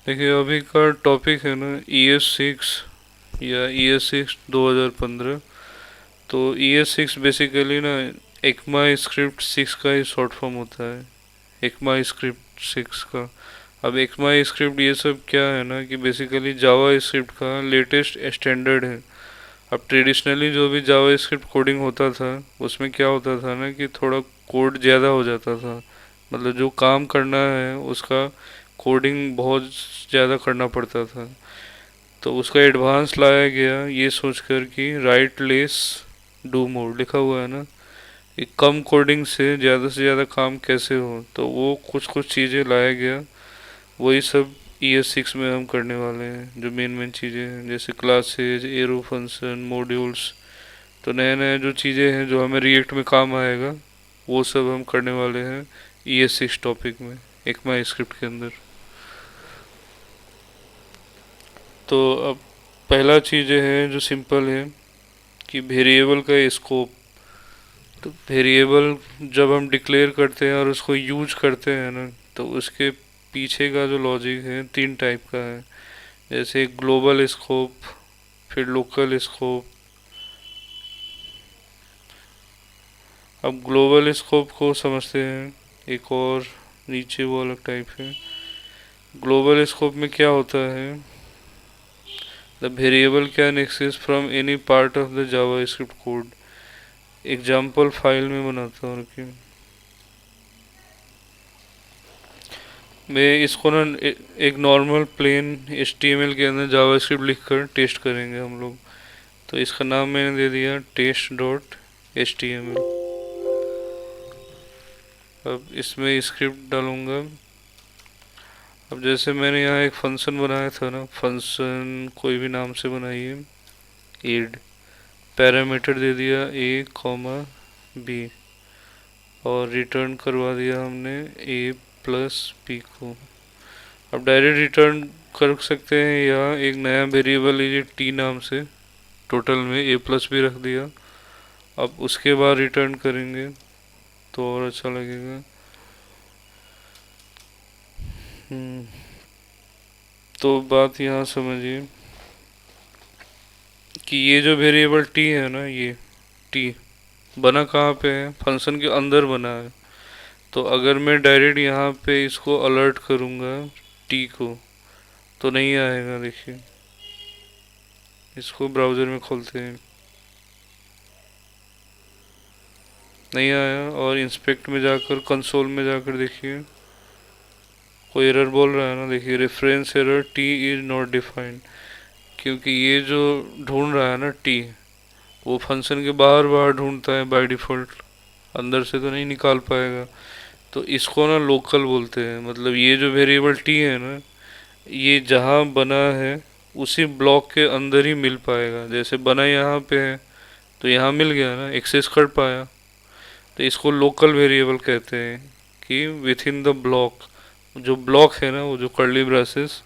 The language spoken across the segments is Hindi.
देखिए अभी का टॉपिक है ना ES6 या ES6 2015। तो ES6 बेसिकली ना ECMA स्क्रिप्ट 6 का ही शॉर्ट फॉर्म होता है, ECMA स्क्रिप्ट 6 का। अब ECMA स्क्रिप्ट ये सब क्या है ना कि बेसिकली जावा स्क्रिप्ट का लेटेस्ट स्टैंडर्ड है। अब ट्रेडिशनली जो भी जावा स्क्रिप्ट कोडिंग होता था उसमें क्या होता था ना कि थोड़ा कोड ज़्यादा हो जाता था, मतलब जो काम करना है उसका कोडिंग बहुत ज़्यादा करना पड़ता था। तो उसका एडवांस लाया गया ये सोचकर कि राइट लेस डू मोर लिखा हुआ है ना, कि कम कोडिंग से ज़्यादा काम कैसे हो, तो वो कुछ कुछ चीज़ें लाया गया। वही सब ES6 में हम करने वाले हैं, जो मेन मेन चीज़ें हैं जैसे क्लासेज, एरो फंक्शन, मॉड्यूल्स। तो नए नए जो चीज़ें हैं जो हमें रिएक्ट में काम आएगा वो सब हम करने वाले हैं ES6 टॉपिक में, एक माई स्क्रिप्ट के अंदर। तो अब पहला चीज़ें हैं जो सिंपल है कि वेरिएबल का स्कोप। तो वेरिएबल जब हम डिक्लेयर करते हैं और उसको यूज करते हैं ना, तो उसके पीछे का जो लॉजिक है तीन टाइप का है। जैसे ग्लोबल स्कोप, फिर लोकल स्कोप। अब ग्लोबल स्कोप को समझते हैं, एक और नीचे वो अलग टाइप है। ग्लोबल स्कोप में क्या होता है, the variable can access from any part of the JavaScript code. Example file में बनाता हूँ कि मैं इसको ना एक नॉर्मल प्लेन HTML के अंदर जावा स्क्रिप्ट लिख कर टेस्ट करेंगे हम लोग। तो इसका नाम मैंने दे दिया test.html। अब इसमें स्क्रिप्ट डालूंगा। अब जैसे मैंने यहाँ एक फंक्शन बनाया था ना, फंक्शन कोई भी नाम से बनाइए, एड। पैरामीटर दे दिया A, B, और रिटर्न करवा दिया हमने A+B को। अब डायरेक्ट रिटर्न कर सकते हैं या एक नया वेरिएबल लीजिए T नाम से, टोटल में A+B रख दिया। अब उसके बाद रिटर्न करेंगे तो और अच्छा लगेगा। हम्म, तो बात यहाँ समझिए कि ये जो वेरिएबल T है ना, ये T बना कहाँ पे है, फंक्शन के अंदर बना है। तो अगर मैं डायरेक्ट यहाँ पे इसको अलर्ट करूँगा T को तो नहीं आएगा। देखिए इसको ब्राउज़र में खोलते हैं, नहीं आया। और इंस्पेक्ट में जाकर कंसोल में जाकर देखिए कोई एरर बोल रहा है ना, देखिए reference error T is not defined. क्योंकि ये जो ढूंढ रहा है ना T, वो फंक्शन के बाहर बाहर ढूंढता है बाय डिफ़ॉल्ट, अंदर से तो नहीं निकाल पाएगा। तो इसको ना लोकल बोलते हैं, मतलब ये जो वेरिएबल T है ना, ये जहाँ बना है उसी ब्लॉक के अंदर ही मिल पाएगा। जैसे बना यहाँ पे है तो यहाँ मिल गया ना, एक्सेस कर पाया। तो इसको लोकल वेरिएबल कहते हैं कि विथ इन द ब्लॉक, जो ब्लॉक है ना वो जो कर्ली ब्रेसेस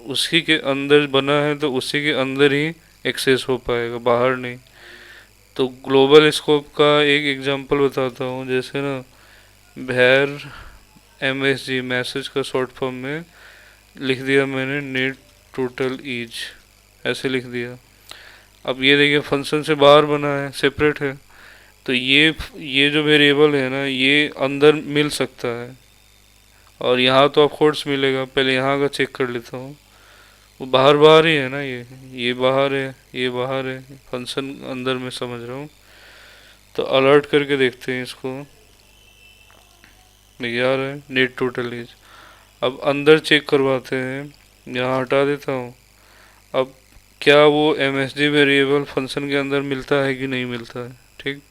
उसी के अंदर बना है तो उसी के अंदर ही एक्सेस हो पाएगा, बाहर नहीं। तो ग्लोबल स्कोप का एक एग्जांपल बताता हूँ। जैसे ना भैर MSG, मैसेज का शॉर्ट फॉर्म में लिख दिया मैंने नेट टोटल ईच, ऐसे लिख दिया। अब ये देखिए फंक्शन से बाहर बना है, सेपरेट है। तो ये जो वेरिएबल है ना ये अंदर मिल सकता है, और यहाँ तो ऑफ कोर्स मिलेगा। पहले यहाँ का चेक कर लेता हूँ, वो बाहर बाहर ही है ना, ये बाहर है, ये बाहर है, फंक्शन अंदर में समझ रहा हूँ। तो अलर्ट करके देखते हैं इसको, देखिए आ रहा है नेट टोटल इज। अब अंदर चेक करवाते हैं, यहाँ हटा देता हूँ। अब क्या वो MSG वेरिएबल फंक्शन के अंदर मिलता है कि नहीं मिलता है, ठीक।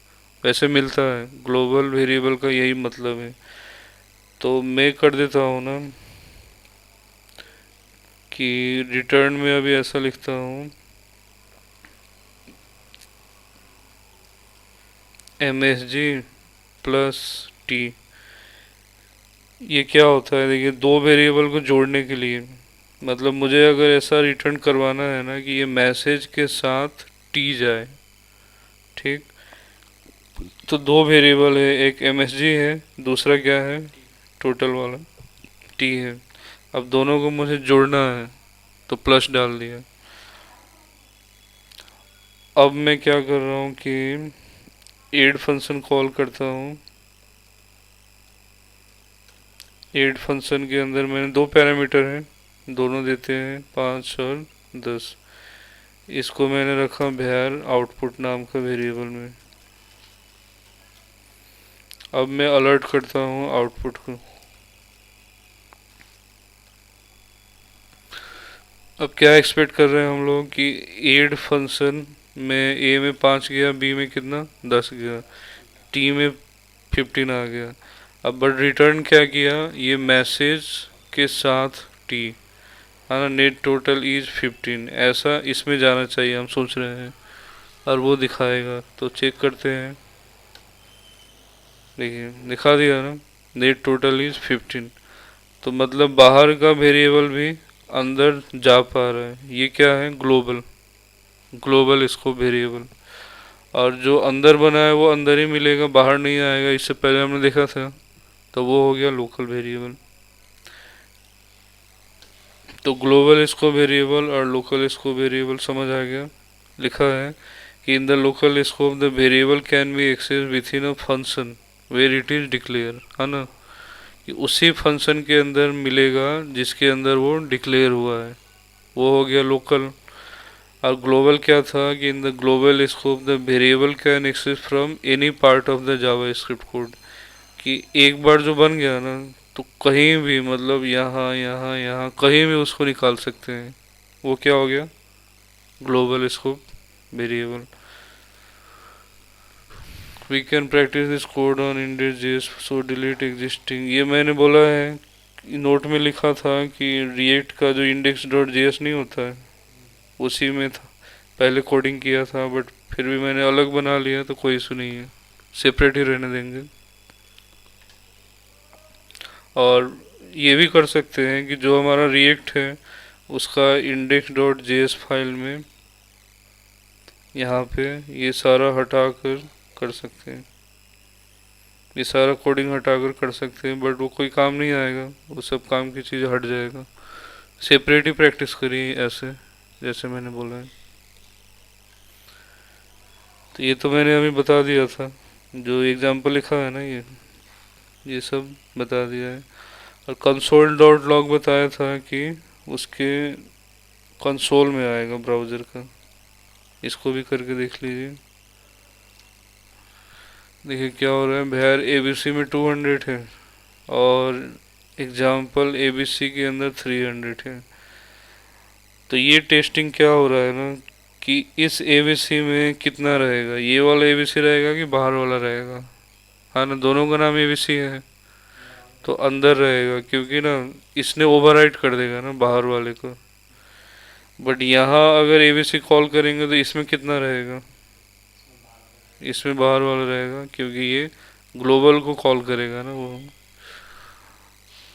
वैसे मिलता है, ग्लोबल वेरिएबल का यही मतलब है। तो मैं कर देता हूँ ना कि रिटर्न में अभी ऐसा लिखता हूँ MSG+T। ये क्या होता है, देखिए दो वेरिएबल को जोड़ने के लिए, मतलब मुझे अगर ऐसा रिटर्न करवाना है ना कि ये मैसेज के साथ T जाए, ठीक। तो दो वेरिएबल है, एक MSG है, दूसरा क्या है, टोटल वाला T है। अब दोनों को मुझे जोड़ना है तो प्लस डाल दिया। अब मैं क्या कर रहा हूँ कि ऐड फंक्शन कॉल करता हूँ। ऐड फंक्शन के अंदर मैंने दो पैरामीटर हैं, दोनों देते हैं 5 और 10। इसको मैंने रखा भैर आउटपुट नाम का वेरिएबल में। अब मैं अलर्ट करता हूँ आउटपुट को। अब क्या एक्सपेक्ट कर रहे हैं हम लोग कि ऐड फंक्शन में ए में 5 गया, बी में कितना 10 गया, टी में 15 आ गया। अब बट रिटर्न क्या किया, ये मैसेज के साथ टी, है ना, नेट टोटल इज 15, ऐसा इसमें जाना चाहिए हम सोच रहे हैं, और वो दिखाएगा। तो चेक करते हैं, देखिए दिखा दिया ना, नेट टोटल इज 15। तो मतलब बाहर का वेरिएबल भी अंदर जा पा रहा है। ये क्या है, ग्लोबल, ग्लोबल स्कोप वेरिएबल। और जो अंदर बना है वो अंदर ही मिलेगा, बाहर नहीं आएगा, इससे पहले हमने देखा था। तो वो हो गया लोकल वेरिएबल। तो ग्लोबल स्कोप वेरिएबल और लोकल स्कोप वेरिएबल समझ आ गया। लिखा है कि in the local scope the variable can be access within a function where it is declare, है ना, कि उसी फंक्शन के अंदर मिलेगा जिसके अंदर वो डिक्लेयर हुआ है, वो हो गया लोकल। और ग्लोबल क्या था कि in the global scope the variable can access from any part of the JavaScript code, कि एक बार जो बन गया ना तो कहीं भी, मतलब यहाँ यहाँ यहाँ कहीं भी उसको निकाल सकते हैं। वो क्या हो गया, global scope variable. We can practice this code on index.js so delete existing. ये मैंने बोला है, नोट में लिखा था कि रिएक्ट का जो index.js नहीं होता है उसी में था, पहले कोडिंग किया था, बट फिर भी मैंने अलग बना लिया, तो कोई इशू नहीं है, सेपरेट ही रहने देंगे। और ये भी कर सकते हैं कि जो हमारा रिएक्ट है उसका index.js फाइल में यहाँ पे ये सारा हटा कर सकते हैं, ये सारा कोडिंग हटाकर कर सकते हैं, बट वो कोई काम नहीं आएगा, वो सब काम की चीज़ हट जाएगा। सेपरेट ही प्रैक्टिस करिए ऐसे, जैसे मैंने बोला है। तो ये तो मैंने अभी बता दिया था, जो एग्जाम्पल लिखा है ना, ये सब बता दिया है। और कंसोल डॉट लॉग बताया था कि उसके कंसोल में आएगा ब्राउज़र का, इसको भी करके देख लीजिए। देखिए क्या हो रहा है, भैर एबीसी में 200 है और एग्जाम्पल एबीसी के अंदर 300 है। तो ये टेस्टिंग क्या हो रहा है ना, कि इस एबीसी में कितना रहेगा, ये वाला एबीसी रहेगा कि बाहर वाला रहेगा, हाँ ना, दोनों का नाम एबीसी है तो अंदर रहेगा, क्योंकि ना इसने ओवरराइट कर देगा ना बाहर वाले को। बट यहाँ अगर एबीसी कॉल करेंगे तो इसमें कितना रहेगा, इसमें बाहर वाला रहेगा, क्योंकि ये ग्लोबल को कॉल करेगा ना वो।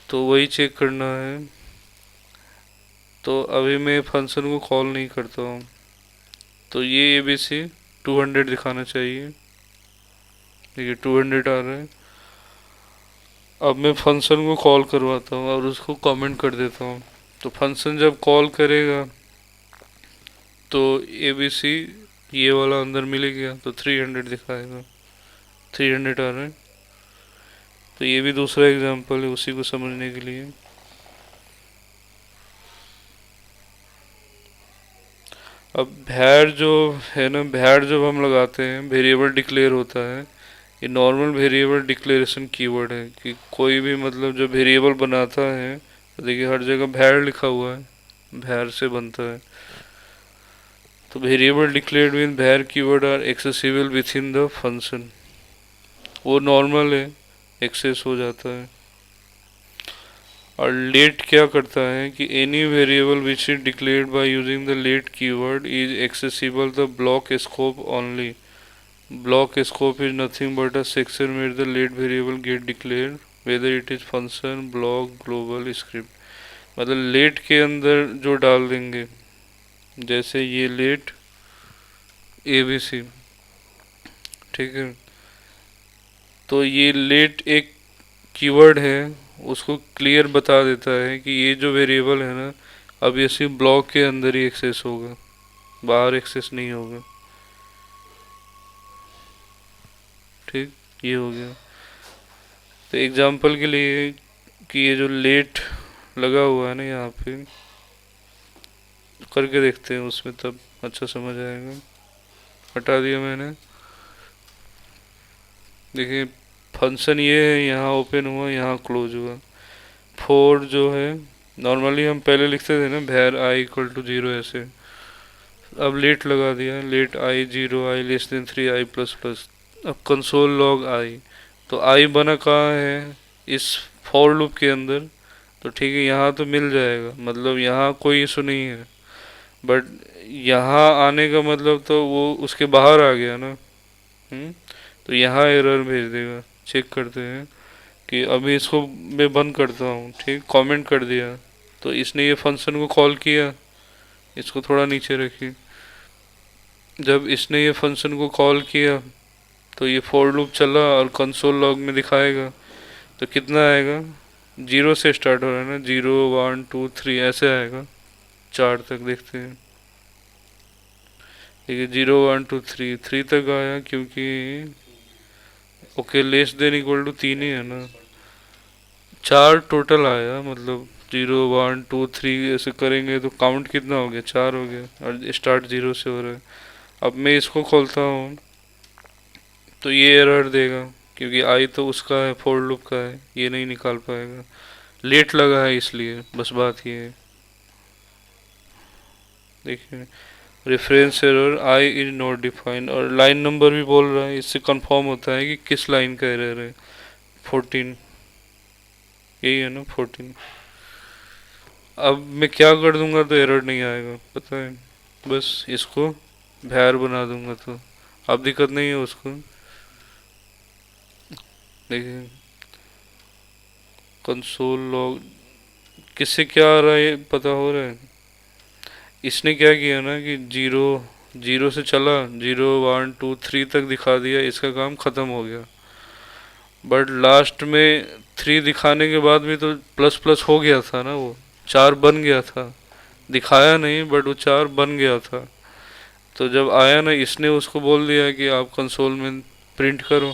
तो वही चेक करना है। तो अभी मैं फंक्शन को कॉल नहीं करता हूँ, तो ये एबीसी 200 दिखाना चाहिए। देखिए 200 आ रहा है। अब मैं फंक्शन को कॉल करवाता हूँ और उसको कमेंट कर देता हूँ। तो फंक्शन जब कॉल करेगा तो एबीसी ये वाला अंदर मिल गया तो 300 दिखाएगा, 300 आ रहा है। तो ये भी दूसरा एग्जांपल है उसी को समझने के लिए। अब भैर जो है ना, भैर जब हम लगाते हैं वेरिएबल डिक्लेयर होता है, ये नॉर्मल वेरिएबल डिक्लेरेशन कीवर्ड है, कि कोई भी मतलब जब वेरिएबल बनाता है तो देखिए हर जगह भैर लिखा हुआ है, भैर से बनता है। तो variable declared with var keyword are accessible within the function, वो नॉर्मल है, एक्सेस हो जाता है। और लेट क्या करता है कि any variable which is declared by using the let keyword is accessible the block scope only. Block scope is nothing but a section where the let variable get declared whether it is function block global script. मतलब लेट के अंदर जो डाल देंगे, जैसे ये लेट एबीसी, ठीक है, तो ये लेट एक कीवर्ड है, उसको क्लियर बता देता है कि ये जो वेरिएबल है ना, अब ये सिर्फ ब्लॉक के अंदर ही एक्सेस होगा, बाहर एक्सेस नहीं होगा। ठीक, ये हो गया। तो एग्जांपल के लिए कि ये जो लेट लगा हुआ है ना यहाँ पे, करके देखते हैं उसमें, तब अच्छा समझ आएगा। हटा दिया मैंने। देखिए फंक्शन ये है, यहाँ ओपन हुआ, यहाँ क्लोज हुआ। फोर जो है, नॉर्मली हम पहले लिखते थे ना भैर आई इक्वल टू जीरो ऐसे, अब लेट लगा दिया, लेट आई जीरो, आई लेस देन थ्री, आई प्लस प्लस। अब कंसोल लॉग आई, तो आई बना कहाँ है, इस फॉर लूप के अंदर। तो ठीक है, यहाँ तो मिल जाएगा, मतलब यहाँ कोई इशू नहीं है। बट यहाँ आने का मतलब तो वो उसके बाहर आ गया ना। तो यहाँ एरर भेज देगा। चेक करते हैं कि अभी इसको मैं बंद करता हूँ, ठीक, कमेंट कर दिया, तो इसने ये फंक्शन को कॉल किया। इसको थोड़ा नीचे रखिए। जब इसने ये फंक्शन को कॉल किया तो ये फॉर लूप चला और कंसोल लॉग में दिखाएगा। तो कितना आएगा, जीरो से स्टार्ट हो रहा है ना, जीरो वन टू थ्री ऐसे आएगा, चार तक देखते हैं। देखिए zero one two three, three तक आया क्योंकि okay less than equal to तीन ही है ना, चार टोटल आया, मतलब जीरो वन टू थ्री ऐसे करेंगे तो काउंट कितना हो गया, चार हो गया, और स्टार्ट जीरो से हो रहा है। अब मैं इसको खोलता हूँ तो ये एरर देगा, क्योंकि आई तो उसका है, फोर लूप का है, ये नहीं निकाल पाएगा, लेट लगा है इसलिए, बस बात ये है। देखिए reference error I is not defined, और लाइन नंबर भी बोल रहा है, इससे कंफर्म होता है कि किस लाइन का एरर है। 14, यही है ना 14। अब मैं क्या कर दूंगा तो एरर नहीं आएगा, पता है, बस इसको भैर बना दूंगा तो अब दिक्कत नहीं है उसको। देखिए कंसोल लॉग, किससे क्या आ रहा है ये पता हो रहा है। इसने क्या किया ना कि जीरो, जीरो से चला, जीरो वन टू थ्री तक दिखा दिया, इसका काम खत्म हो गया। बट लास्ट में थ्री दिखाने के बाद भी तो प्लस प्लस हो गया था ना, वो चार बन गया था, दिखाया नहीं बट वो चार बन गया था। तो जब आया ना, इसने उसको बोल दिया कि आप कंसोल में प्रिंट करो,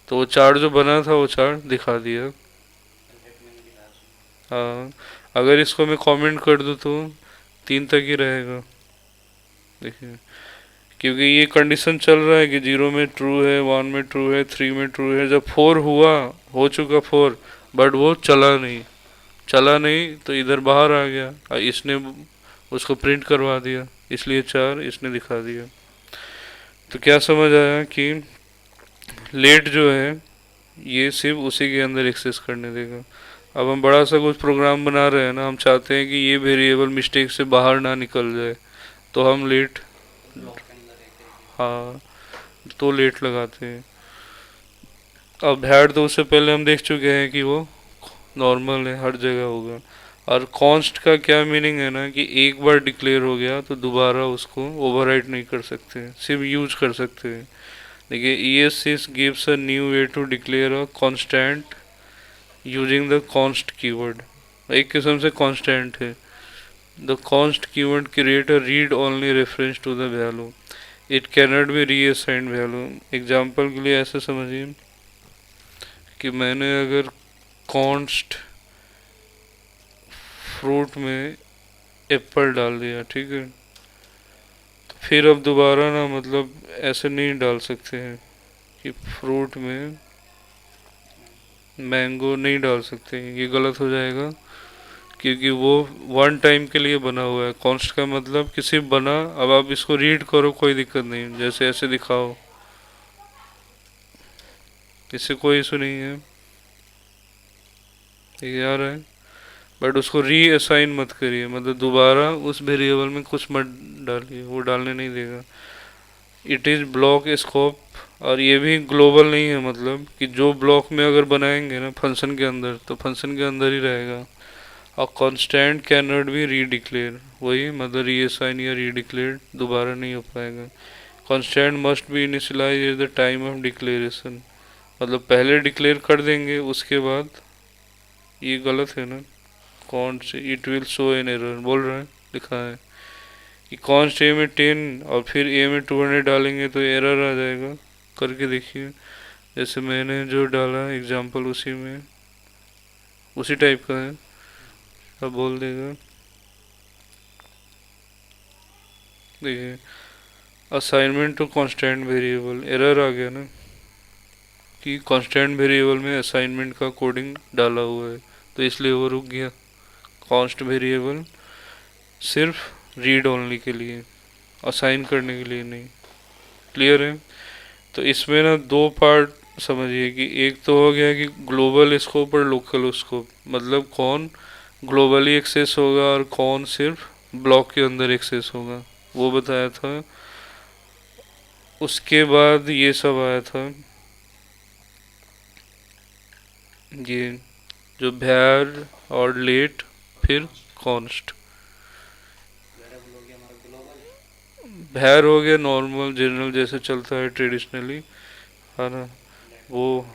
तो वो चार जो बना था वो चार दिखा दिया। हाँ, अगर इसको मैं कमेंट कर दूँ तो तीन तक ही रहेगा। देखिए क्योंकि ये कंडीशन चल रहा है कि जीरो में ट्रू है, वन में ट्रू है, थ्री में ट्रू है। जब फोर हुआ, हो चुका फोर, बट वो चला नहीं, चला नहीं तो इधर बाहर आ गया और इसने उसको प्रिंट करवा दिया, इसलिए चार इसने दिखा दिया। तो क्या समझ आया कि लेट जो है ये सिर्फ उसी के अंदर एक्सेस करने देगा। अब हम बड़ा सा कुछ प्रोग्राम बना रहे हैं ना, हम चाहते हैं कि ये वेरिएबल मिस्टेक से बाहर ना निकल जाए, तो हम लेट, हाँ, तो लेट लगाते हैं। अब हैड तो उससे पहले हम देख चुके हैं कि वो नॉर्मल है, हर जगह होगा। और कॉन्स्ट का क्या मीनिंग है ना कि एक बार डिक्लेयर हो गया तो दोबारा उसको ओवरराइट नहीं कर सकते, सिर्फ यूज कर सकते हैं। देखिए ESC gives a new way to declare a constant using the const keyword. एक किस्म से कांस्टेंट है। The const keyword create a read only reference to the value, it cannot be reassigned value. Example के लिए ऐसे समझिए कि मैंने अगर कॉन्स्ट फ्रूट में एप्पल डाल दिया, ठीक है, तो फिर अब दोबारा ना, मतलब ऐसे नहीं डाल सकते हैं कि फ्रूट में मैंगो नहीं डाल सकते हैं, ये गलत हो जाएगा, क्योंकि वो वन टाइम के लिए बना हुआ है। कॉन्स्ट का मतलब कि सिर्फ बना, अब आप इसको रीड करो कोई दिक्कत नहीं, जैसे ऐसे दिखाओ, इससे कोई इशू नहीं है, ये आ रहा है। बट उसको रीअसाइन मत करिए, मतलब दोबारा उस वेरिएबल में कुछ मत डालिए, वो डालने नहीं देगा। इट इज़ ब्लॉक स्कोप, और ये भी ग्लोबल नहीं है, मतलब कि जो ब्लॉक में अगर बनाएंगे ना फंक्शन के अंदर, तो फंक्शन के अंदर ही रहेगा। और कांस्टेंट कैन नॉट बी री डिक्लेयर, वही मतलब रीअसाइन या री डिक्लेयर दोबारा नहीं हो पाएगा। Constant must be initialize at the time of declaration, मतलब पहले डिक्लेयर कर देंगे, उसके बाद ये गलत है ना। Const it will show an error बोल रहा है, लिखा है कि कॉन्स्ट ए में 10 और फिर ए में 200 डालेंगे तो एरर आ जाएगा। करके देखिए, जैसे मैंने जो डाला एग्जाम्पल उसी में उसी टाइप का है। अब बोल देगा, देखिए assignment to constant variable, error आ गया ना कि कांस्टेंट वेरिएबल में असाइनमेंट का कोडिंग डाला हुआ है, तो इसलिए वो रुक गया। कांस्ट वेरिएबल सिर्फ रीड ओनली के लिए, असाइन करने के लिए नहीं। क्लियर है? तो इसमें ना दो पार्ट समझिए कि एक तो हो गया कि ग्लोबल स्कोप और लोकल स्कोप, मतलब कौन ग्लोबली एक्सेस होगा और कौन सिर्फ ब्लॉक के अंदर एक्सेस होगा, वो बताया था। उसके बाद ये सब आया था, ये जो भैर और लेट, फिर कॉन्स्ट। भैर हो गया नॉर्मल जनरल जैसे चलता है ट्रेडिशनली, है ना। वो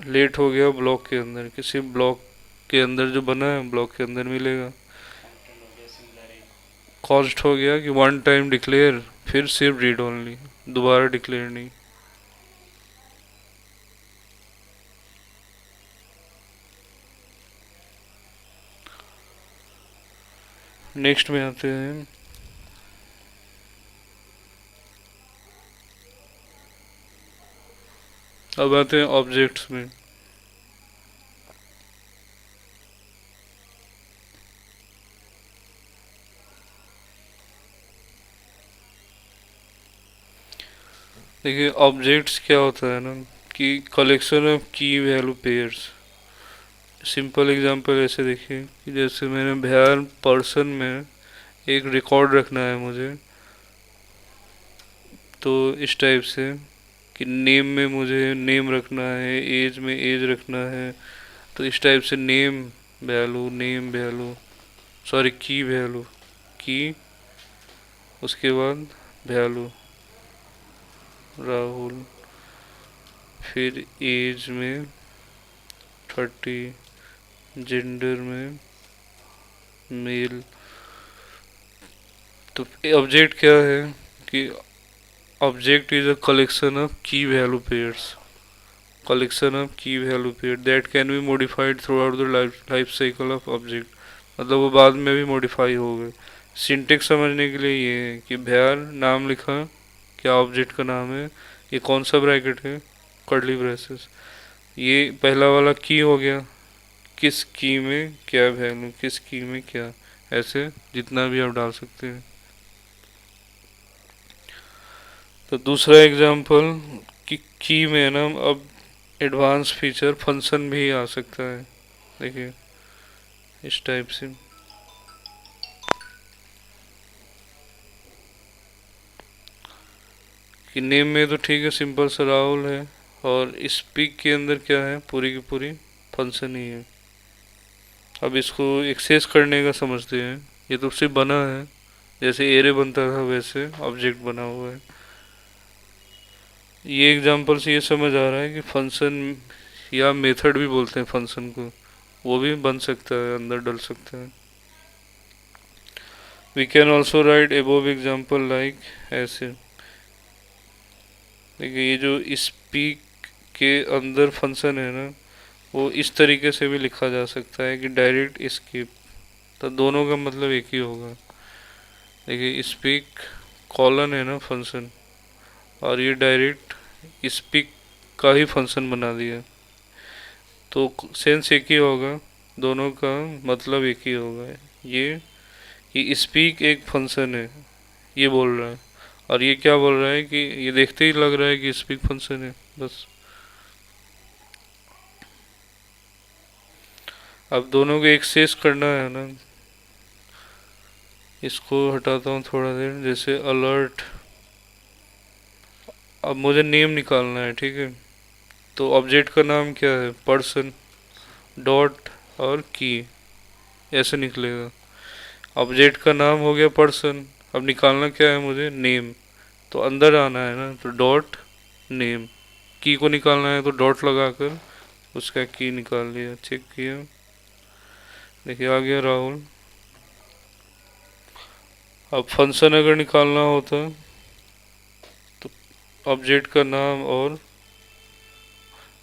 लेट हो गया ब्लॉक के अंदर, किसी ब्लॉक के अंदर जो बना है ब्लॉक के अंदर मिलेगा। कॉस्ट हो गया कि वन टाइम डिक्लेयर, फिर सिर्फ रीड ओनली, दोबारा डिक्लेयर नहीं। नेक्स्ट में आते हैं, अब आते हैं ऑब्जेक्ट्स में। देखिए ऑब्जेक्ट्स क्या होता है ना कि collection of key value pairs. Simple example ऐसे देखिए कि जैसे मैंने बिहार पर्सन में एक रिकॉर्ड रखना है मुझे, तो इस टाइप से कि नेम में मुझे नेम रखना है, एज में एज रखना है, तो इस टाइप से नेम वैल्यू, सॉरी की वैल्यू, की, उसके बाद वैल्यू राहुल, फिर एज में 30, जेंडर में मेल। तो ऑब्जेक्ट क्या है कि object is a collection of key value pairs, collection of key value pair that can be modified throughout the life cycle of object, मतलब वो बाद में भी मॉडिफाई हो गए। सिंटेक्स समझने के लिए ये है कि भैर नाम लिखा, क्या ऑब्जेक्ट का नाम है, ये कौन सा ब्रैकेट है, कर्ली ब्रेसेस। ये पहला वाला की हो गया, किस की में क्या वैल्यू, किस की में क्या, ऐसे जितना भी आप डाल सकते हैं। तो दूसरा एग्जांपल कि की में ना अब एडवांस फीचर फंक्शन भी आ सकता है, देखिए इस टाइप से कि नेम में तो ठीक है सिंपल सा राहुल है, और स्पीक के अंदर क्या है, पूरी की पूरी फंक्शन ही है। अब इसको एक्सेस करने का समझते हैं, ये तो सिर्फ बना है, जैसे एरे बनता था वैसे ऑब्जेक्ट बना हुआ है। ये एग्जांपल से ये समझ आ रहा है कि फंक्शन या मेथड भी बोलते हैं फंक्शन को, वो भी बन सकता है, अंदर डल सकता है। We can also write above example like ऐसे। देखिए ये जो स्पीक के अंदर फंक्शन है ना, वो इस तरीके से भी लिखा जा सकता है कि डायरेक्ट स्किप, तो दोनों का मतलब एक ही होगा। देखिए स्पीक कॉलन है ना फंक्शन, और ये डायरेक्ट स्पीक का ही फंक्शन बना दिया, तो सेंस एक ही होगा, दोनों का मतलब एक ही होगा। ये कि स्पीक एक फंक्शन है ये बोल रहा है, और ये क्या बोल रहा है कि ये देखते ही लग रहा है कि स्पीक फंक्शन है, बस। अब दोनों को एक्सेस करना है ना, इसको हटाता हूँ थोड़ा देर, जैसे अलर्ट। अब मुझे नेम निकालना है, ठीक है, तो ऑब्जेक्ट का नाम क्या है, पर्सन डॉट और की, ऐसे निकलेगा। ऑब्जेक्ट का नाम हो गया पर्सन, अब निकालना क्या है मुझे, नेम, तो अंदर आना है ना, तो डॉट नेम। की को निकालना है तो डॉट लगाकर उसका की निकाल लिया, चेक किया। देखिए आ गया राहुल। अब फंक्शन अगर निकालना होता तो ऑब्जेक्ट का नाम और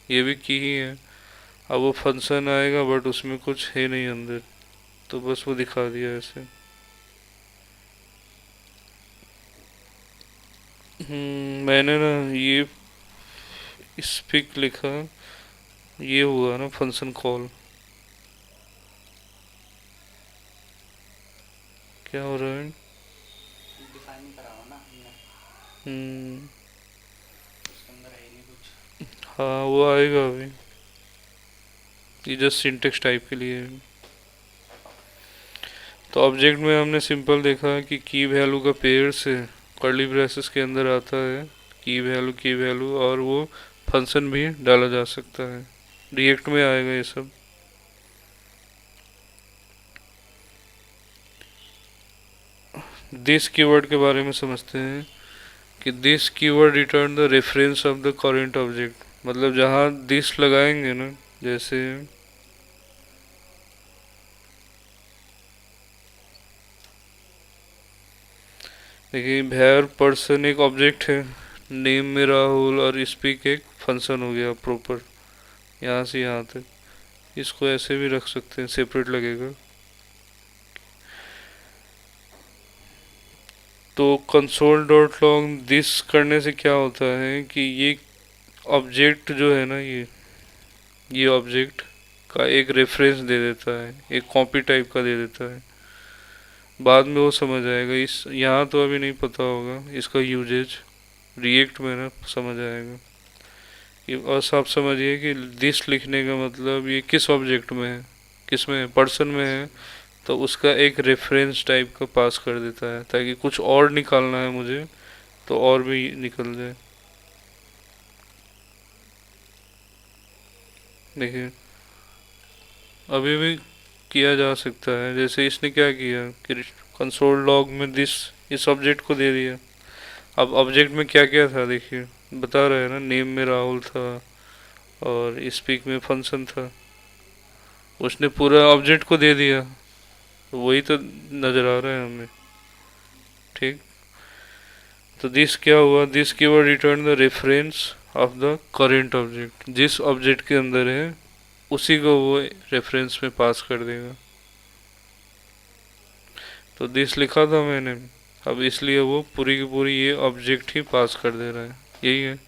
ये भी की ही है। अब वो फंक्शन आएगा बट उसमें कुछ है नहीं अंदर, तो बस वो दिखा दिया ऐसे। मैंने ना ये स्पीक लिखा, ये हुआ ना फंक्शन कॉल। क्या हो रहा है? डिफाइन नहीं करा हुआ ना हमने, हम्म। उसके अंदर है ही नहीं कुछ। हाँ वो आएगा अभी, ये जस्ट सिंटेक्स टाइप के लिए है। तो ऑब्जेक्ट में हमने सिंपल देखा कि की वैल्यू का पेयर से कर्ली ब्रेसेस के अंदर आता है की वैल्यू, और वो फंक्शन भी डाला जा सकता है। रिएक्ट में आएगा ये सब। दिस कीवर्ड के बारे में समझते हैं कि this keyword return the reference of the current object. मतलब जहाँ दिस लगाएंगे ना, जैसे देखिए वेयर पर्सन एक ऑब्जेक्ट है, नेम में राहुल, और स्पीक एक फंक्शन हो गया प्रॉपर यहाँ से यहाँ तक। इसको ऐसे भी रख सकते हैं, सेपरेट लगेगा। तो कंसोल डॉट लॉग दिस करने से क्या होता है कि ये ऑब्जेक्ट जो है ना, ये ऑब्जेक्ट का एक रेफरेंस दे देता है, एक कॉपी टाइप का दे देता है। बाद में वो समझ आएगा, इस यहाँ तो अभी नहीं पता होगा इसका यूजेज, रिएक्ट में ना समझ आएगा। कि बस आप समझिए कि दिस लिखने का मतलब ये किस ऑब्जेक्ट में है, किस में है, पर्सन में है, तो उसका एक रेफरेंस टाइप का पास कर देता है, ताकि कुछ और निकालना है मुझे तो और भी निकल जाए। देखिए अभी भी किया जा सकता है, जैसे इसने क्या किया कि कंसोल लॉग में दिस इस ऑब्जेक्ट को दे दिया। अब ऑब्जेक्ट में क्या क्या था देखिए, बता रहे हैं ना, नेम में राहुल था और स्पीक में फंक्शन था। उसने पूरा ऑब्जेक्ट को दे दिया, तो वही तो नजर आ रहा है हमें। ठीक। तो दिस क्या हुआ, this keyword return the reference of the current object, जिस ऑब्जेक्ट के अंदर है उसी को वो रेफरेंस में पास कर देगा। तो दिस लिखा था मैंने, अब इसलिए वो पूरी की पूरी ये ऑब्जेक्ट ही पास कर दे रहा है, यही है।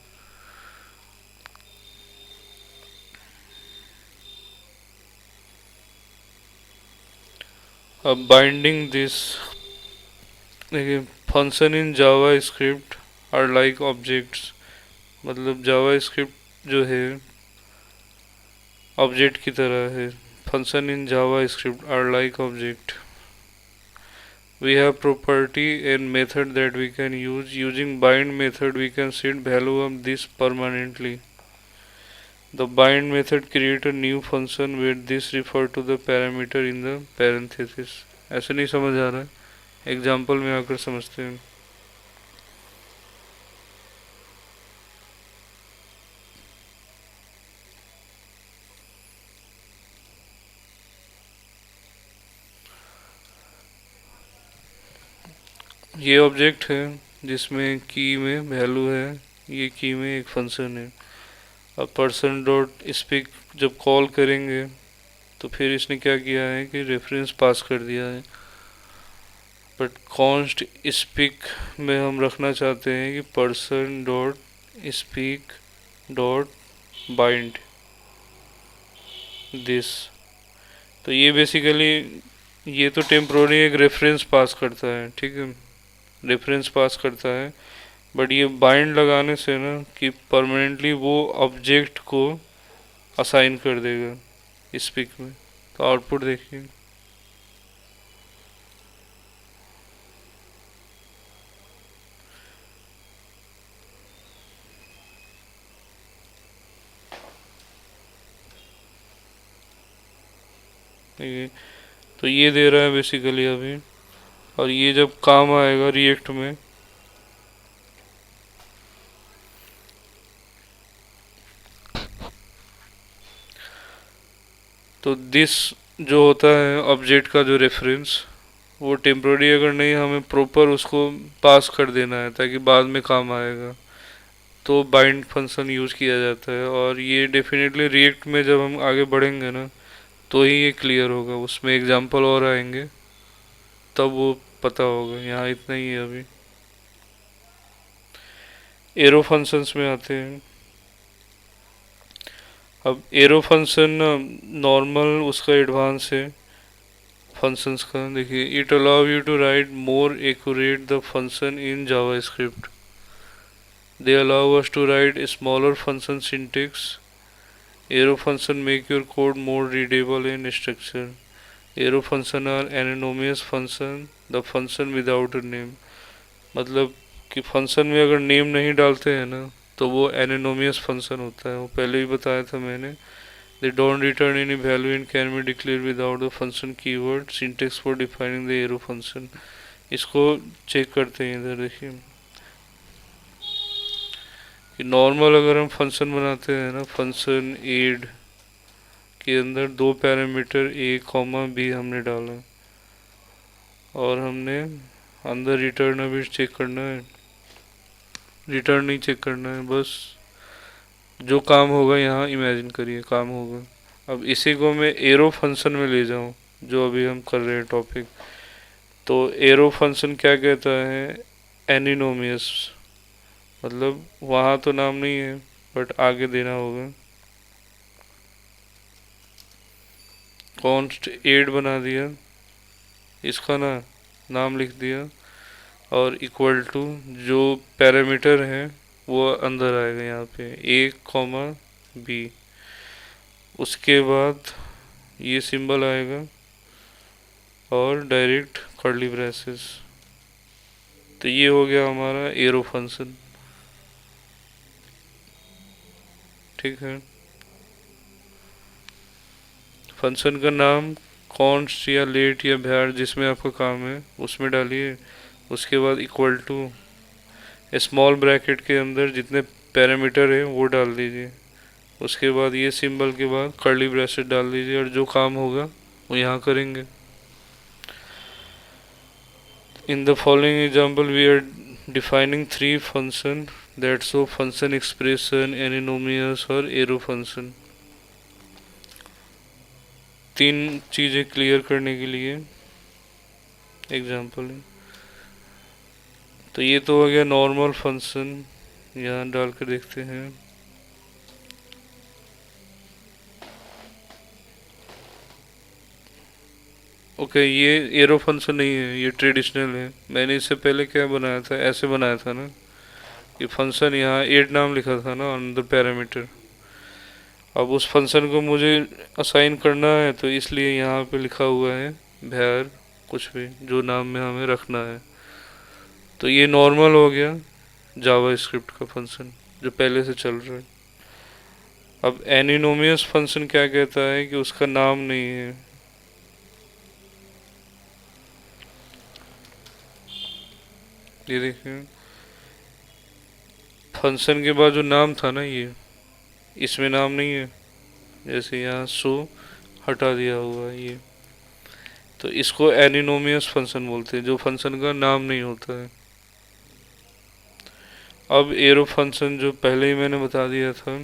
अब बाइंडिंग दिस, देखिए function in JavaScript are like objects. मतलब जावा स्क्रिप्ट जो है ऑब्जेक्ट की तरह है। Function in JavaScript are like object. We have property and method that we can use. Using bind method we can set value of this permanently. The bind method create a new function where this refer to the parameter in the parenthesis. ऐसे नहीं समझ आ रहा है, एग्जाम्पल में आकर समझते हैं। ये ऑब्जेक्ट है जिसमें की में वैल्यू है, ये की में एक फंक्शन है। अब पर्सन डॉट स्पीक जब कॉल करेंगे तो फिर इसने क्या किया है कि रेफरेंस पास कर दिया है। बट कॉन्स्ट स्पीक में हम रखना चाहते हैं कि person dot speak dot bind this. तो ये बेसिकली ये तो टेम्प्रोरी एक रेफरेंस पास करता है, ठीक है, रेफरेंस पास करता है। बट ये बाइंड लगाने से ना कि परमानेंटली वो ऑब्जेक्ट को असाइन कर देगा स्पीक में। तो आउटपुट देखिए, ये तो ये दे रहा है बेसिकली अभी। और ये जब काम आएगा रिएक्ट में, तो दिस जो होता है ऑब्जेक्ट का जो रेफरेंस, वो टेम्पररी अगर नहीं, हमें प्रॉपर उसको पास कर देना है ताकि बाद में काम आएगा, तो बाइंड फंक्शन यूज़ किया जाता है। और ये डेफिनेटली रिएक्ट में जब हम आगे बढ़ेंगे ना, तो ही ये क्लियर होगा, उसमें एग्जांपल और आएंगे तब वो पता होगा। यहाँ इतना ही है अभी। एरो फंक्शंस में आते हैं। अब एरो फंक्शन नॉर्मल उसका एडवांस है फंक्शंस का। देखिए, it allow you to write more accurate the function in JavaScript. They allow us to write smaller function syntax. Arrow function make your code more readable in structure. Arrow function are anonymous function, the function without a name. मतलब कि फंक्शन में अगर नेम नहीं डालते हैं ना, तो वो एनोनिमस फंक्शन होता है। वो पहले ही बताया था मैंने। They don't return any value and can be declare without the function keyword syntax for defining the arrow function. इसको चेक करते हैं इधर। देखिए कि नॉर्मल अगर हम फंक्शन बनाते हैं ना, फंक्शन एड के अंदर दो पैरामीटर ए कॉमा बी हमने डाला, और हमने अंदर रिटर्न अभी चेक करना है, रिटर्न नहीं चेक करना है, बस जो काम होगा यहाँ इमेजिन करिए काम होगा। अब इसी को मैं एरो फंक्शन में ले जाऊँ, जो अभी हम कर रहे हैं टॉपिक, तो एरो फंक्शन क्या कहता है? एनिनोमियस। मतलब वहाँ तो नाम नहीं है, बट आगे देना होगा। कॉन्स्ट एड बना दिया, इसका ना नाम लिख दिया, और इक्वल टू जो पैरामीटर है वो अंदर आएगा यहाँ पे ए कॉमा बी। उसके बाद ये सिंबल आएगा और डायरेक्ट कर्ली ब्रेसेस। तो ये हो गया हमारा एरो फंक्शन। ठीक है, फंक्शन का नाम कॉन्स्ट या लेट या भैर जिसमें आपका काम है उसमें डालिए। उसके बाद इक्वल टू स्मॉल ब्रैकेट के अंदर जितने पैरामीटर है वो डाल दीजिए। उसके बाद ये सिंबल के बाद कर्ली ब्रैकेट डाल दीजिए, और जो काम होगा वो यहाँ करेंगे। In the following example, we are defining three functions that show function expression, एनिनोमियस और एरो फंक्शन। तीन चीज़ें क्लियर करने के लिए एग्जाम्पल है। तो ये तो हो गया नॉर्मल फंक्शन, यहाँ डाल कर देखते हैं। ओके, ये एरो फंक्शन नहीं है, ये ट्रेडिशनल है। मैंने इससे पहले क्या बनाया था, ऐसे बनाया था ना कि फंक्शन यहाँ एड नाम लिखा था ना ऑन द पैरामीटर। अब उस फंक्शन को मुझे असाइन करना है, तो इसलिए यहाँ पे लिखा हुआ है भैर कुछ भी जो नाम में हमें रखना है। तो ये नॉर्मल हो गया जावा स्क्रिप्ट का फंक्शन जो पहले से चल रहा है। अब एनिनोमियस फंक्शन क्या कहता है कि उसका नाम नहीं है। ये देखिए, फंक्शन के बाद जो नाम था ना, ये इसमें नाम नहीं है। जैसे यहाँ सो हटा दिया हुआ है ये, तो इसको एनिनोमियस फंक्शन बोलते हैं, जो फंक्शन का नाम नहीं होता है। अब एरो फंक्शन जो पहले ही मैंने बता दिया था,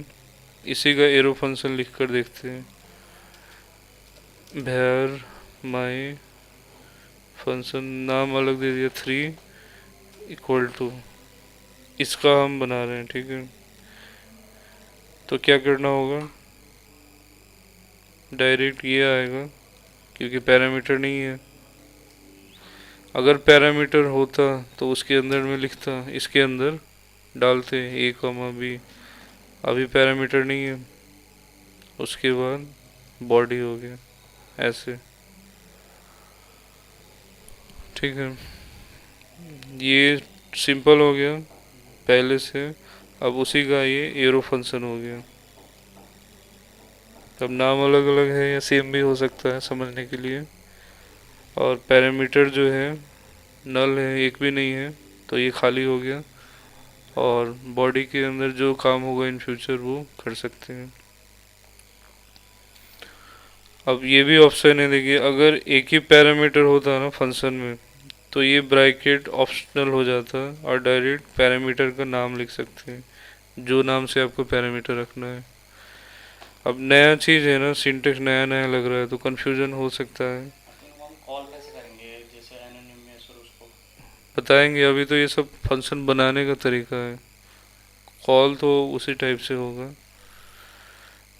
इसी का एरो फंक्शन लिख कर देखते हैं। भैर माई फंक्शन नाम अलग दे दिया 3 इक्वल टू, इसका हम बना रहे हैं। ठीक है, तो क्या करना होगा, डायरेक्ट ये आएगा क्योंकि पैरामीटर नहीं है। अगर पैरामीटर होता तो उसके अंदर में लिखता, इसके अंदर डालते ए कॉमा बी। अभी पैरामीटर नहीं है, उसके बाद बॉडी हो गया ऐसे। ठीक है, ये सिंपल हो गया पहले से। अब उसी का ये एरो फंक्शन हो गया। तब नाम अलग अलग है या सेम भी हो सकता है समझने के लिए। और पैरामीटर जो है नल है, एक भी नहीं है, तो ये खाली हो गया। और बॉडी के अंदर जो काम होगा इन फ्यूचर वो कर सकते हैं। अब ये भी ऑप्शन है, देखिए अगर एक ही पैरामीटर होता है ना फंक्शन में, तो ये ब्रैकेट ऑप्शनल हो जाता है और डायरेक्ट पैरामीटर का नाम लिख सकते हैं, जो नाम से आपको पैरामीटर रखना है। अब नया चीज़ है ना, सिंटेक्स नया नया लग रहा है तो कंफ्यूजन हो सकता है। तो इनको हम कॉल कैसे करेंगे, जैसे एनोनिमस और उसको? बताएंगे, अभी तो ये सब फंक्शन बनाने का तरीका है, कॉल तो उसी टाइप से होगा।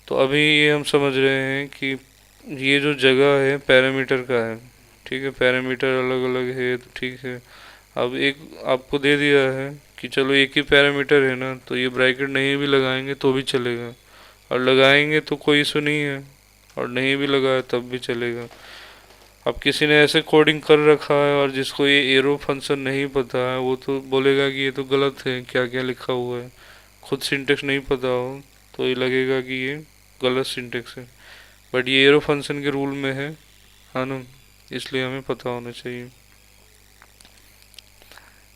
तो अभी ये हम समझ रहे हैं कि ये जो जगह है पैरामीटर का है, ठीक है, पैरामीटर अलग अलग है तो ठीक है। अब एक आपको दे दिया है कि चलो एक ही पैरामीटर है ना, तो ये ब्रैकेट नहीं भी लगाएंगे तो भी चलेगा, और लगाएंगे तो कोई इशू नहीं है, और नहीं भी लगाया तब भी चलेगा। अब किसी ने ऐसे कोडिंग कर रखा है और जिसको ये एरो फंक्शन नहीं पता है, वो तो बोलेगा कि ये तो गलत है, क्या क्या लिखा हुआ है। खुद सिंटेक्स नहीं पता हो तो ये लगेगा कि ये गलत सिंटेक्स है, बट ये एरो फंक्शन के रूल में है ना, इसलिए हमें पता होना चाहिए।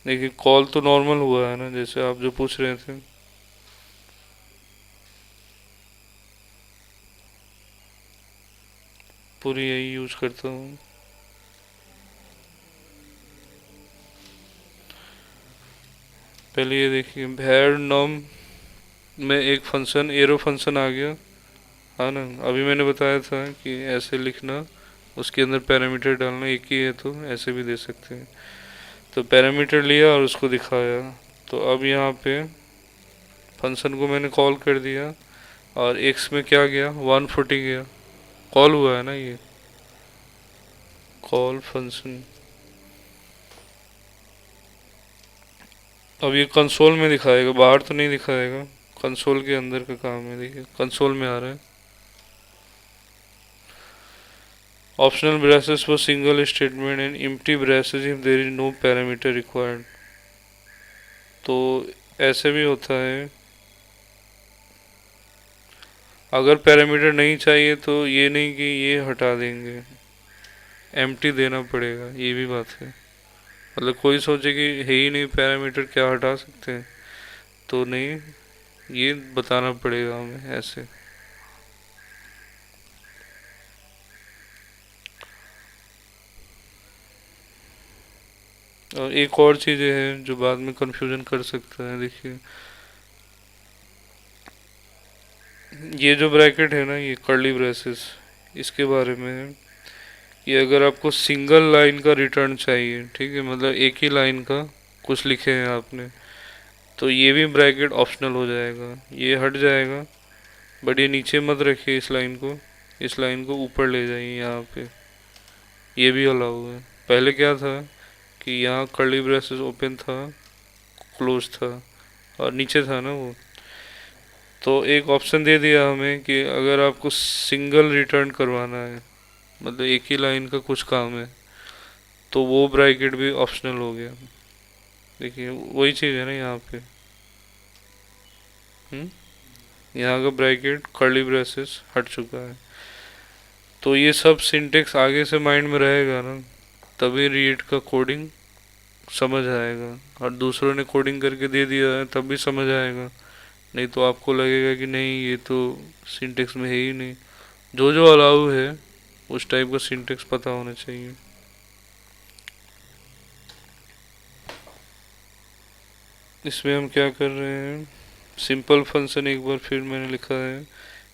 देखिए कॉल तो नॉर्मल हुआ है ना, जैसे आप जो पूछ रहे थे। पूरी यही यूज करता हूँ। पहले ये देखिए भैर नॉम में एक फंक्शन एरो फंक्शन आ गया, हाँ ना। अभी मैंने बताया था कि ऐसे लिखना, उसके अंदर पैरामीटर डालना, एक ही है तो ऐसे भी दे सकते हैं। तो पैरामीटर लिया और उसको दिखाया। तो अब यहाँ पे फंक्शन को मैंने कॉल कर दिया, और एक्स में क्या गया, 140 गया, कॉल हुआ है ना ये, कॉल फंक्शन। अब ये कंसोल में दिखाएगा, बाहर तो नहीं दिखाएगा, कंसोल के अंदर का काम है। देखिए कंसोल में आ रहा है, optional braces for single statement and empty braces if there is no parameter required. तो ऐसे भी होता है, अगर पैरामीटर नहीं चाहिए तो ये नहीं कि ये हटा देंगे, एम्प्टी देना पड़ेगा, ये भी बात है। मतलब कोई सोचे कि है ही नहीं पैरामीटर, क्या हटा सकते हैं, तो नहीं, ये बताना पड़ेगा हमें ऐसे। और एक और चीज़ें हैं जो बाद में कंफ्यूजन कर सकता है। देखिए ये जो ब्रैकेट है ना, ये कर्ली ब्रेसेस, इसके बारे में है कि अगर आपको सिंगल लाइन का रिटर्न चाहिए, ठीक है, मतलब एक ही लाइन का कुछ लिखे हैं आपने, तो ये भी ब्रैकेट ऑप्शनल हो जाएगा, ये हट जाएगा। बट ये नीचे मत रखिए इस लाइन को, इस लाइन को ऊपर ले जाइए यहाँ पे, ये भी अलाउ है। पहले क्या था कि यहाँ कर्ली ब्रेसेस ओपन था, क्लोज था, और नीचे था ना वो। तो एक ऑप्शन दे दिया हमें कि अगर आपको सिंगल रिटर्न करवाना है, मतलब एक ही लाइन का कुछ काम है, तो वो ब्रैकेट भी ऑप्शनल हो गया। देखिए वही चीज़ है ना यहाँ पे, यहाँ का ब्रैकेट कर्ली ब्रेसेस हट चुका है। तो ये सब सिंटेक्स आगे से माइंड में रहेगा ना, तभी रीड का कोडिंग समझ आएगा, और दूसरों ने कोडिंग करके दे दिया है तब भी समझ आएगा, नहीं तो आपको लगेगा कि नहीं ये तो सिंटेक्स में है ही नहीं। जो जो अलाउ है उस टाइप का सिंटेक्स पता होना चाहिए। इसमें हम क्या कर रहे हैं, सिंपल फंक्शन एक बार फिर मैंने लिखा है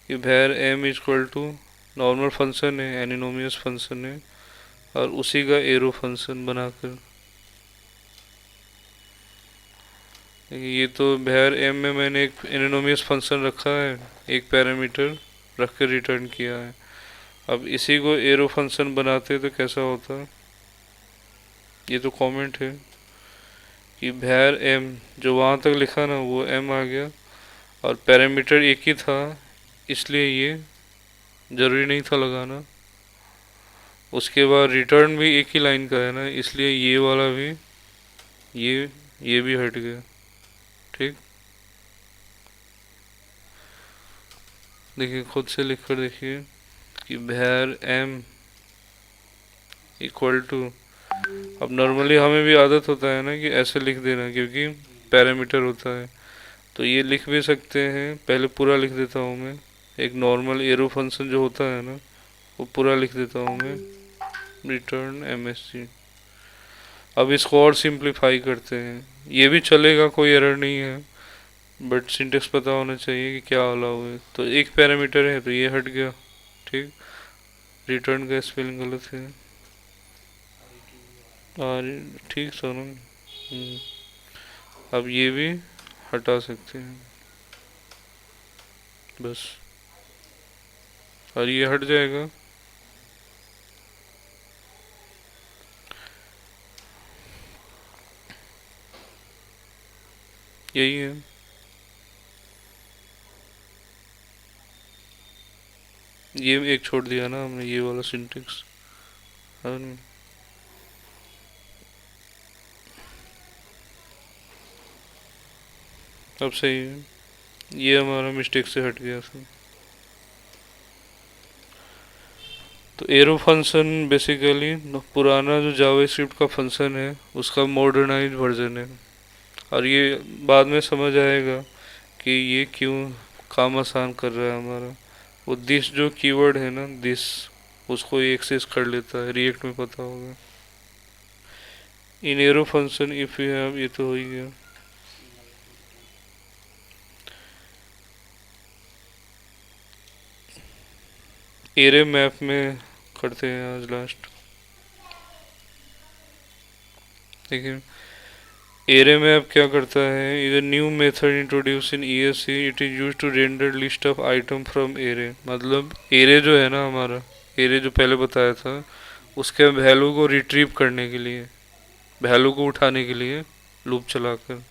कि var m is equal to, normal function है, एनिनोमियस फंक्शन है, और उसी का एरो फंक्शन बनाकर, ये तो भैर एम में मैंने एक एनिनोमियस फंक्शन रखा है, एक पैरामीटर रख कर रिटर्न किया है। अब इसी को एरो फंक्शन बनाते तो कैसा होता, ये तो कमेंट है कि भैर एम, जो वहाँ तक लिखा ना वो एम आ गया, और पैरामीटर एक ही था इसलिए ये ज़रूरी नहीं था लगाना। उसके बाद रिटर्न भी एक ही लाइन का है ना, इसलिए ये वाला भी, ये भी हट गया, ठीक। देखिए खुद से लिख कर देखिए कि भैर एम इक्वल टू, अब नॉर्मली हमें भी आदत होता है ना कि ऐसे लिख देना क्योंकि पैरामीटर होता है, तो ये लिख भी सकते हैं। पहले पूरा लिख देता हूँ मैं, एक नॉर्मल एरो फंक्शन जो होता है ना वो पूरा लिख देता हूँ मैं, रिटर्न MSG। अब इसको और सिंप्लीफाई करते हैं, ये भी चलेगा, कोई एरर नहीं है, बट सिंटेक्स पता होना चाहिए कि क्या अलाउ है। तो एक पैरामीटर है तो ये हट गया, ठीक। रिटर्न का स्पेलिंग गलत है, और ठीक सुनो। अब ये भी हटा सकते हैं बस, और ये हट जाएगा। यही है। ये एक छोड़ दिया ना हमने, ये वाला सिंटेक्स, है ना। अब सही है, ये हमारा मिस्टेक से हट गया था। तो एरो फंक्शन बेसिकली पुराना जो जावास्क्रिप्ट का फंक्शन है उसका मॉडर्नाइज वर्जन है, और ये बाद में समझ आएगा कि ये क्यों काम आसान कर रहा है हमारा। वो दिस जो कीवर्ड है ना, दिस, उसको ये एक्सेस कर लेता है, रिएक्ट में पता होगा। इन arrow function if you have, ये तो हो ही गया। एरे मैप में करते हैं आज लास्ट। देखिए एरे मैप क्या करता है, is a new method introduce in ESC, it is use to render list of item from array. मतलब एरे जो है ना हमारा, एरे जो पहले बताया था, उसके वैल्यू को रिट्रीव करने के लिए, वैल्यू को उठाने के लिए लूप चलाकर।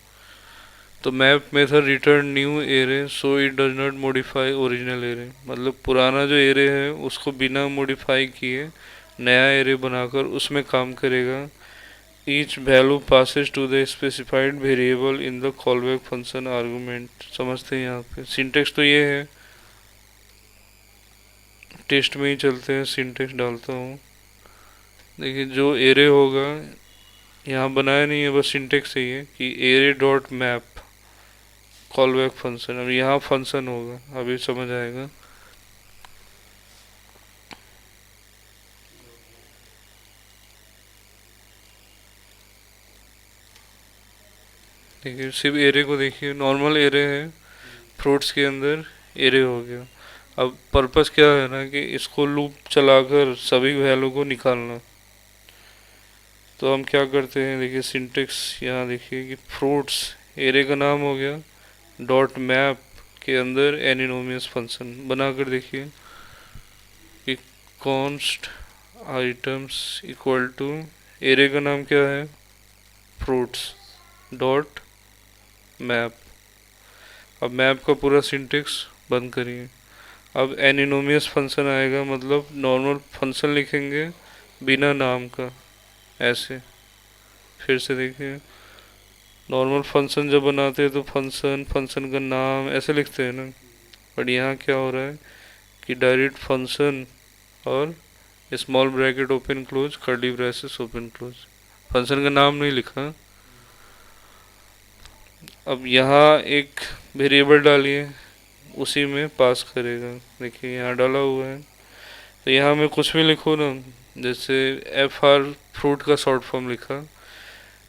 तो map method return new array so it does not modify original array. मतलब पुराना जो एरे है उसको बिना मॉडिफाई किए नया एरे बनाकर उसमें काम करेगा। Each value passes to the specified variable in the callback function argument. समझते हैं यहाँ पे सिंटेक्स तो ये है, टेस्ट में ही चलते हैं, सिंटेक्स डालता हूँ। देखिए जो एरे होगा, यहाँ बनाया नहीं है, बस सिंटेक्स ही है कि array dot map call back function. अब यहाँ फंक्शन होगा, अभी समझ आएगा। देखिए सिर्फ एरे को देखिए, नॉर्मल एरे है, फ्रूट्स के अंदर एरे हो गया। अब पर्पस क्या है ना कि इसको लूप चलाकर सभी वैल्यू को निकालना। तो हम क्या करते हैं, देखिए सिंटेक्स यहाँ देखिए कि फ्रूट्स एरे का नाम हो गया, डॉट मैप के अंदर एनिनोमियस फंक्शन बनाकर देखिए कि const items equal to, array का नाम क्या है, फ्रूट्स डॉट मैप। अब मैप का पूरा सिंटेक्स बंद करिए। अब एनिनोमियस फंक्शन आएगा, मतलब नॉर्मल फंक्शन लिखेंगे बिना नाम का, ऐसे। फिर से देखिए, नॉर्मल फंक्शन जब बनाते हैं तो फंक्शन, फंक्शन का नाम ऐसे लिखते हैं ना, बट यहाँ क्या हो रहा है कि डायरेक्ट फंक्शन और small bracket open close, curly braces open close, function का नाम नहीं लिखा। अब यहाँ एक वेरिएबल डालिए, उसी में पास करेगा। देखिए यहाँ डाला हुआ है, तो यहाँ मैं कुछ भी लिखूँ ना, जैसे FR फ्रूट का शॉर्ट फॉर्म लिखा,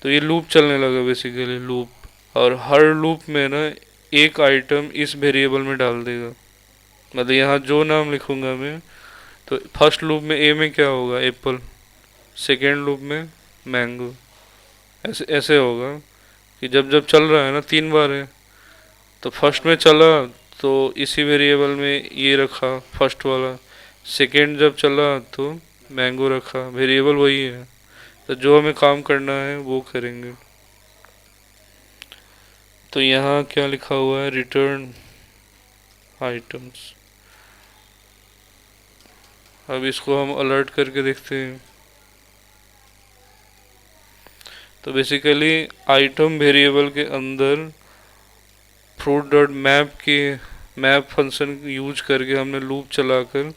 तो ये लूप चलने लगा बेसिकली, लूप। और हर लूप में ना एक आइटम इस वेरिएबल में डाल देगा। मतलब यहाँ जो नाम लिखूंगा मैं, तो फर्स्ट लूप में ए में क्या होगा, एप्पल, सेकेंड लूप में मैंगो, ऐसे ऐसे होगा कि जब जब चल रहा है ना, 3 बार है, तो फर्स्ट में चला तो इसी वेरिएबल में ये रखा फर्स्ट वाला, सेकेंड जब चला तो मैंगो रखा, वेरिएबल वही है। तो जो हमें काम करना है वो करेंगे। तो यहाँ क्या लिखा हुआ है, रिटर्न आइटम्स। अब इसको हम अलर्ट करके देखते हैं। तो बेसिकली आइटम वेरिएबल के अंदर फ्रूट डॉट मैप के मैप फंक्शन यूज करके हमने लूप चलाकर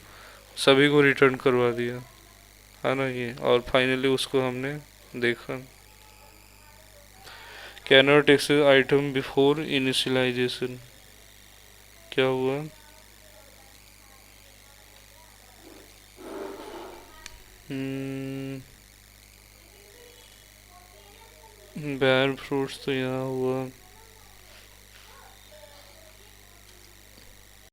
सभी को रिटर्न करवा दिया, है ना ये। और फाइनली उसको हमने देखा, cannot access item before initialization. क्या हुआ, बैर फ्रूट्स तो यहाँ हुआ।